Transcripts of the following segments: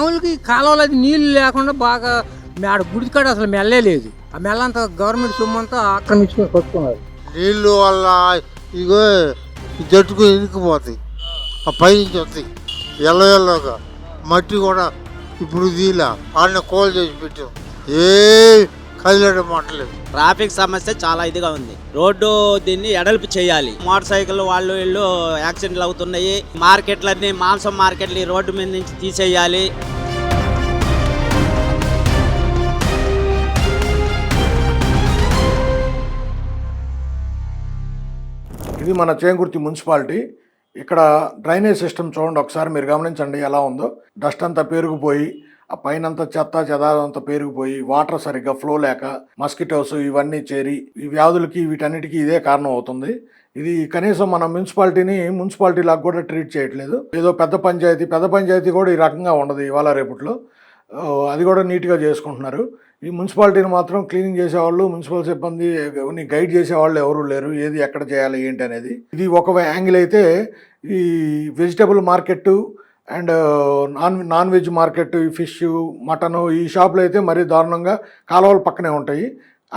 మామూలుగా ఈ కాలంలో అది నీళ్ళు లేకుండా బాగా ఆడ గుడికాడ అసలు మెల్లే లేదు. ఆ మెల్లంతా గవర్నమెంట్ సొమ్ము అంతా ఆక్రమించుకొని కట్టుకున్నారు. నీళ్ళు వల్ల ఇగో ఈ జట్టుకు ఇరికిపోతాయి, ఆ పైనుంచి వస్తాయి ఎల్లగా. మట్టి కూడా ఇప్పుడు దీలా ఆడిన కోల్ చేసి పెట్టాం, ఏ కదిలేట మాటలేదు. ట్రాఫిక్ సమస్య చాలా ఇదిగా ఉంది. రోడ్డు దీన్ని ఎడల్పు చేయాలి. మోటార్ సైకిల్ వాళ్ళు వీళ్ళు యాక్సిడెంట్లు అవుతున్నాయి. మార్కెట్లన్నీ మాంసం మార్కెట్లు ఈ రోడ్డు మీద నుంచి తీసేయాలి. ఇది మన చేంగుర్తి మున్సిపాలిటీ. ఇక్కడ డ్రైనేజ్ సిస్టమ్ చూడండి ఒకసారి, మీరు గమనించండి ఎలా ఉందో. డస్ట్ అంతా పేరుకుపోయి, ఆ పైన చెత్త చెదారంతా పేరుకుపోయి, వాటర్ సరిగ్గా ఫ్లో లేక మస్కిటోస్ ఇవన్నీ చేరి ఈ వ్యాధులకి వీటన్నిటికీ ఇదే కారణం అవుతుంది. ఇది కనీసం మన మున్సిపాలిటీ లాగా కూడా ట్రీట్ చేయట్లేదు. ఏదో పెద్ద పంచాయతీ కూడా ఈ రకంగా ఉండదు ఇవాళ రేపట్లో. అది కూడా నీట్గా చేసుకుంటున్నారు. ఈ మున్సిపాలిటీని మాత్రం క్లీనింగ్ చేసేవాళ్ళు, మున్సిపల్ సిబ్బంది గైడ్ చేసేవాళ్ళు ఎవరు లేరు, ఏది ఎక్కడ చేయాలి ఏంటి అనేది. ఇది ఒక యాంగిల్ అయితే, ఈ vegetable market and non veg market, ఈ ఫిష్ మటను ఈ షాపులు అయితే మరీ దారుణంగా కాలువల పక్కనే ఉంటాయి.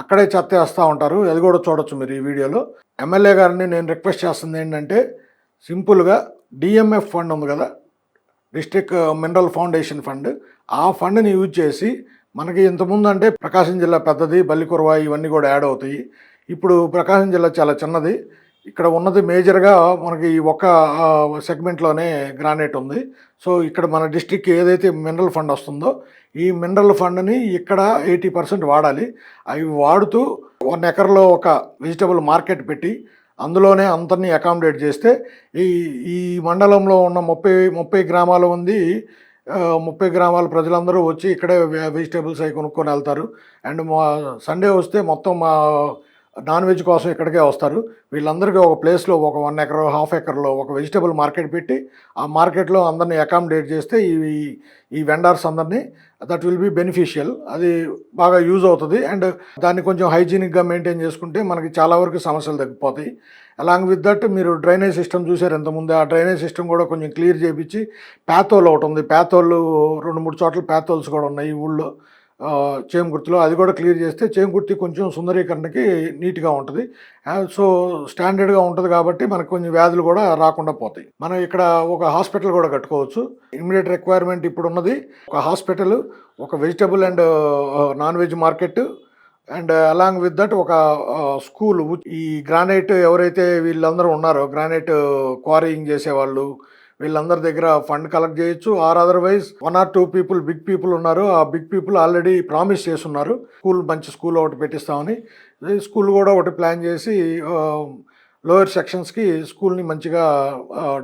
అక్కడే చెత్త వేస్తూ ఉంటారు. అది కూడా చూడొచ్చు మీరు ఈ వీడియోలో. ఎమ్మెల్యే గారిని నేను రిక్వెస్ట్ చేస్తుంది ఏంటంటే, సింపుల్గా డిఎంఎఫ్ ఫండ్ ఉంది కదా, డిస్ట్రిక్ట్ మినరల్ ఫౌండేషన్ ఫండ్, ఆ ఫండ్ని యూజ్ చేసి మనకి ఇంతకుముందు అంటే ప్రకాశం జిల్లా పెద్దది, బల్లికురవ ఇవన్నీ కూడా యాడ్ అవుతాయి. ఇప్పుడు ప్రకాశం జిల్లా చాలా చిన్నది. ఇక్కడ ఉన్నది మేజర్గా మనకి ఒక సెగ్మెంట్లోనే గ్రానైట్ ఉంది. సో ఇక్కడ మన డిస్ట్రిక్ట్కి ఏదైతే మినరల్ ఫండ్ వస్తుందో, ఈ మినరల్ ఫండ్ని ఇక్కడ 80% వాడాలి. అవి వాడుతూ 1 ఎకర్లో ఒక వెజిటబుల్ మార్కెట్ పెట్టి అందులోనే అందరినీ అకామిడేట్ చేస్తే ఈ మండలంలో ఉన్న 30 గ్రామాల ఉంది, 30 గ్రామాల ప్రజలందరూ వచ్చి ఇక్కడే వెజిటేబుల్స్ అవి కొనుక్కొని వెళ్తారు. అండ్ సండే వస్తే మొత్తం మా నాన్ వెజ్ కోసం ఇక్కడికే వస్తారు. వీళ్ళందరికీ ఒక ప్లేస్లో ఒక 1 ఎకర్, హాఫ్ ఎకర్లో ఒక వెజిటేబుల్ మార్కెట్ పెట్టి ఆ మార్కెట్లో అందరినీ అకామిడేట్ చేస్తే ఈ వెండర్స్ అందరినీ దట్ విల్ బి బెనిఫిషియల్. అది బాగా యూజ్ అవుతుంది. అండ్ దాన్ని కొంచెం హైజీనిక్గా మెయింటైన్ చేసుకుంటే మనకి చాలా వరకు సమస్యలు తగ్గిపోతాయి. అలాంగ్ విత్ దట్ మీరు డ్రైనేజ్ సిస్టమ్ చూసారు ఇంతకుముందే, ఆ డ్రైనేజ్ సిస్టమ్ కూడా కొంచెం క్లియర్ చేయించి, ప్యాథోల్ ఒకటి ఉంది, ప్యాథోళ్ళు 2-3 చోట్ల ప్యాథోల్స్ కూడా ఉన్నాయి ఈ ఊళ్ళో చేంగుర్తిలో. అది కూడా క్లియర్ చేస్తే చేంగుర్తి కొంచెం సుందరీకరణకి నీట్గా ఉంటుంది. సో స్టాండర్డ్గా ఉంటుంది కాబట్టి మనకు కొంచెం వ్యాధులు కూడా రాకుండా పోతాయి. మనం ఇక్కడ ఒక హాస్పిటల్ కూడా కట్టుకోవచ్చు. ఇమ్మీడియట్ రిక్వైర్మెంట్ ఇప్పుడు ఉన్నది ఒక హాస్పిటల్, ఒక vegetable and non veg market, and along with that ఒక స్కూల్. ఈ గ్రానైట్ ఎవరైతే వీళ్ళందరూ ఉన్నారో, గ్రానైట్ క్వారీయింగ్ చేసేవాళ్ళు, వీళ్ళందరి దగ్గర ఫండ్ కలెక్ట్ చేయొచ్చు. Or otherwise 1 or 2 people, big people ఉన్నారు, ఆ బిగ్ పీపుల్ ఆల్రెడీ ప్రామిస్ చేస్తున్నారు మంచి స్కూల్ ఒకటి పెట్టిస్తామని. స్కూల్ కూడా ఒకటి ప్లాన్ చేసి లోయర్ సెక్షన్స్కి స్కూల్ని మంచిగా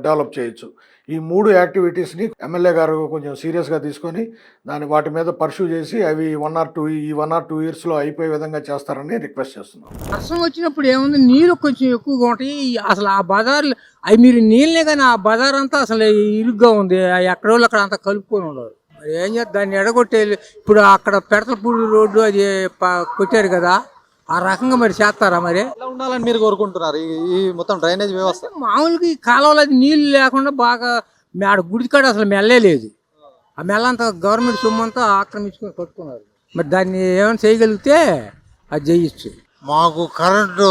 డెవలప్ చేయొచ్చు. ఈ 3 యాక్టివిటీస్ని ఎమ్మెల్యే గారు కొంచెం సీరియస్గా తీసుకొని వాటి మీద పర్సూ చేసి అవి 1 or 2 ఇయర్స్లో అయిపోయే విధంగా చేస్తారని రిక్వెస్ట్ చేస్తున్నాం. వర్షం వచ్చినప్పుడు ఏముంది, నీరు కొంచెం ఎక్కువగా ఉంటాయి. అసలు ఆ బజార్లు అవి మీరు నీళ్ళనే, కానీ ఆ బజార్ అంతా అసలు ఇరుగ్గా ఉంది. ఎక్కడో అక్కడ అంతా కలుపుకొని ఉన్నారు. ఏం చేస్తారు, దాన్ని ఎడగొట్టే. ఇప్పుడు అక్కడ పెడతలపూడి రోడ్డు అది కొట్టారు కదా, ఆ రకంగా మరి చేస్తారా? మరి ఎలా ఉండాలని మీరు కోరుకుంటున్నారు ఈ మొత్తం డ్రైనేజ్ వ్యవస్థ? మామూలుగా ఈ కాలంలో అది నీళ్ళు లేకుండా బాగా ఆడ గుడికాడ అసలు మెల్లే లేదు. ఆ మెల్లంతా గవర్నమెంట్ సొమ్ము అంతా ఆక్రమించుకొని కట్టుకున్నారు. మరి దాన్ని ఏమైనా చేయగలిగితే అది చేయొచ్చు. మాకు కరెంటు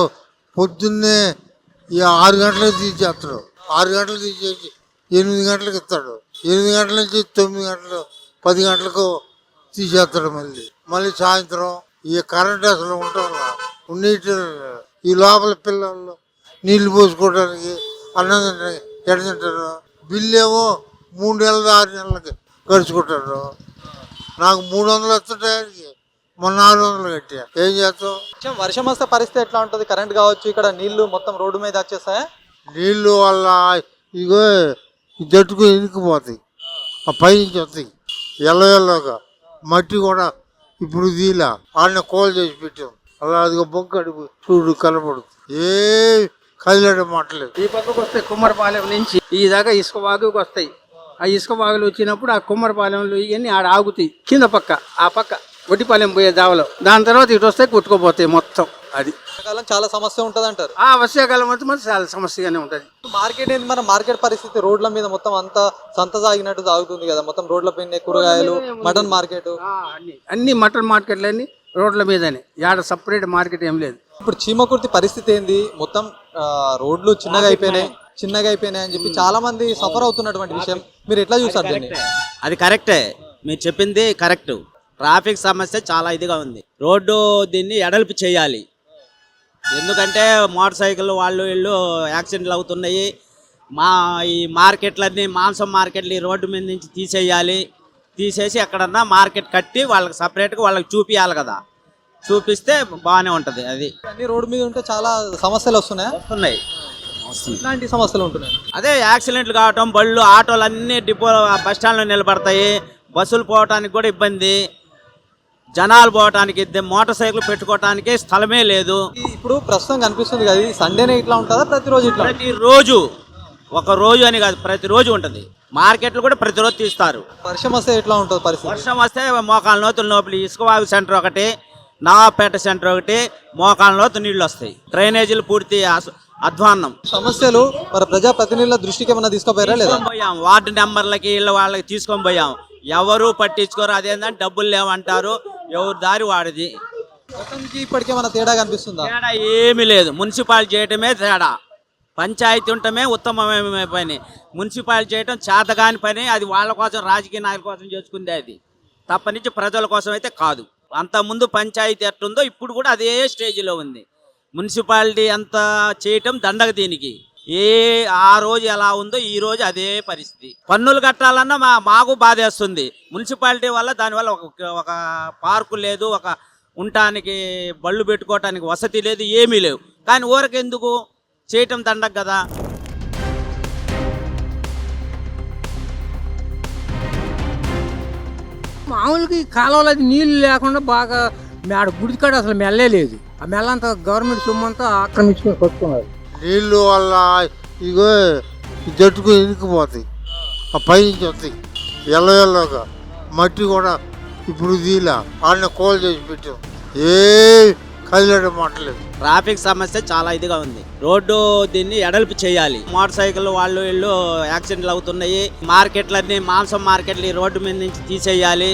పొద్దున్నే 6 గంటలకు తీసేస్తాడు, 6 గంటలకు తీసేసి 8 గంటలకు ఇస్తాడు, 8 గంటల నుంచి 9 గంటలు 10 గంటలకు తీసేస్తాడు. మళ్ళీ సాయంత్రం ఈ కరెంట్ అసలు ఉంటాం నీటి, ఈ లోపల పిల్లలు నీళ్లు పోసుకోవడానికి అన్నం ఎడ తింటారు. బిల్లు ఏమో 3 నెలలు 6 నెలలకి గడుచుకుంటారు. నాకు 300 వస్తుంటాయి, మొన్న 400 కట్టా. ఏం చేస్తాం? వర్షం వస్తే పరిస్థితి ఎట్లా ఉంటుంది? కరెంట్ కావచ్చు, ఇక్కడ నీళ్లు మొత్తం రోడ్డు మీద వచ్చేస్తాయా? నీళ్ళు వల్ల ఇగో ఈ జట్టుకు ఇరికిపోతాయి, ఆ పైనుంచి వస్తాయి ఎల్లగా. మట్టి కూడా ఇప్పుడు దీలా ఆడిన కోల్ చేసి పెట్టాం, అలా అదిగో బొంక అడుగు చూడు కనపడు, ఏ కదిలేట మాటలేదు. ఈ పక్కకు వస్తాయి కుమ్మరపాలెం నుంచి ఈ దాకా ఇసుక వాగుకి వస్తాయి. ఆ ఇసుక వాగులు వచ్చినప్పుడు ఆ కుమ్మరపాలెంలో ఇవన్నీ ఆడ ఆగుతాయి. కింద పక్క ఆ పక్క ఒడ్డిపాలెం పోయే దావలో, దాని తర్వాత ఇటు వస్తే కొట్టుకోపోతాయి మొత్తం. అది వర్షాకాలం చాలా సమస్య ఉంటుంది అంటారు. ఆ వర్షాకాలం మొత్తం మరి చాలా సమస్యగానే ఉంటుంది. మార్కెట్ ఏంది, మన మార్కెట్ పరిస్థితి రోడ్ల మీద మొత్తం అంతా సంత సాగినట్టు సాగుతుంది కదా, మొత్తం రోడ్ల పైన కూరగాయలు, మటన్ మార్కెట్. అన్ని మటన్ మార్కెట్లు అన్ని రోడ్ల మీదనే, యాడ సపరేట్ మార్కెట్ ఏం లేదు. ఇప్పుడు చీమకుర్తి పరిస్థితి ఏంది, మొత్తం రోడ్లు చిన్నగా అయిపోయినాయి అని చెప్పి చాలా మంది సఫర్ అవుతున్నటువంటి విషయం మీరు ఎట్లా చూసారు దీన్ని? అది కరెక్టే, మీరు చెప్పింది కరెక్ట్. ట్రాఫిక్ సమస్య చాలా ఇదిగా ఉంది. రోడ్డు దీన్ని ఎడల్పు చేయాలి. ఎందుకంటే మోటార్ సైకిల్ వాళ్ళు వీళ్ళు యాక్సిడెంట్లు అవుతున్నాయి. ఈ మార్కెట్లన్నీ మాంసం మార్కెట్లు ఈ రోడ్డు మీద నుంచి తీసేసి ఎక్కడన్నా మార్కెట్ కట్టి వాళ్ళకి సపరేట్గా వాళ్ళకి చూపించాలి కదా. చూపిస్తే బాగానే ఉంటుంది. అది అన్ని రోడ్డు మీద ఉంటే చాలా సమస్యలు వస్తున్నాయి. ఇలాంటి సమస్యలు ఉంటున్నాయి. అదే యాక్సిడెంట్లు కావటం, బళ్ళు ఆటోలు అన్నీ డిపో బస్ స్టాండ్లో నిలబడతాయి. బస్సులు పోవటానికి కూడా ఇబ్బంది, జనాలు పోవటానికి, మోటార్ సైకిల్ పెట్టుకోవటానికి స్థలమే లేదు. ఇప్పుడు ప్రస్తుతం కనిపిస్తుంది కదా, సండేనే ఇట్లా ఉంటుందా ప్రతిరోజు ఇట్లా? ప్రతిరోజు, ఒక రోజు అని కాదు, ప్రతిరోజు ఉంటుంది. మార్కెట్లు కూడా ప్రతిరోజు తీస్తారు. వర్షం వస్తే ఎట్లా ఉంటుంది పరిస్థితి? వర్షం వస్తే మోకాల లోతుల లోపల ఇసుకవాగు సెంటర్ ఒకటి, నవాపేట సెంటర్ ఒకటి, మోకాల లోతు నీళ్లు వస్తాయి. డ్రైనేజీలు పూర్తి అధ్వాన్నం. సమస్యలు మరి ప్రజాప్రతినిధుల దృష్టికి ఏమన్నా తీసుకుపోయారా లేదా? పోయాం, వార్డు నెంబర్లకి వాళ్ళకి తీసుకొని పోయాం, ఎవరు పట్టించుకోరు. అదేంటంటే డబ్బులు లేవంటారు, ఎవరి దారి వాడిది. గతంకి ఇప్పటికేమన్నా తేడా కనిపిస్తుందా? తేడా ఏమీ లేదు. మున్సిపాలిటీ చేయటమే తేడా, పంచాయతీ ఉండటమే ఉత్తమమైన పని. మున్సిపాలిటీ చేయటం చేతగాని పని. అది వాళ్ళ కోసం, రాజకీయ నాయకుల కోసం చేసుకుందే. అది తప్పనించి ప్రజల కోసం అయితే కాదు. అంతకుముందు పంచాయతీ ఎట్టుందో ఇప్పుడు కూడా అదే స్టేజ్లో ఉంది. మున్సిపాలిటీ అంత చేయటం దండగ దీనికి. ఆ రోజు ఎలా ఉందో ఈ రోజు అదే పరిస్థితి. పన్నులు కట్టాలన్నా మాకు బాధేస్తుంది. మున్సిపాలిటీ వల్ల దానివల్ల ఒక పార్కు లేదు, ఒక ఉండటానికి బళ్ళు పెట్టుకోవటానికి వసతి లేదు, ఏమీ లేవు. కానీ ఊరకెందుకు చేయటం దండగ కదా. మామూలుగా ఈ కాలువలో అది నీళ్లు లేకుండా బాగా మేడ గుడికాడ అసలు మెల్లే లేదు. ఆ మెల్లంతా గవర్నమెంట్ సొమ్ము అంతా ఆక్రమించుకొని కట్టుకున్నారు. నీళ్ళు వల్ల ఇగో ఈ జట్టుకు ఇనికిపోతాయి, ఆ పైనుంచి వస్తాయి ఎల్లగా. మట్టి కూడా ఇప్పుడు దీలా ఆడిన కోల్ చేసి పెట్టాం, ఏ కదిలేడం మాటలేదు. ట్రాఫిక్ సమస్య చాలా ఇదిగా ఉంది. రోడ్డు దీన్ని ఎడల్పు చేయాలి. మోటార్ సైకిల్ వాళ్ళు వీళ్ళు యాక్సిడెంట్లు అవుతున్నాయి. మార్కెట్లన్నీ మాంసం మార్కెట్లు ఈ రోడ్డు మీద నుంచి తీసేయాలి.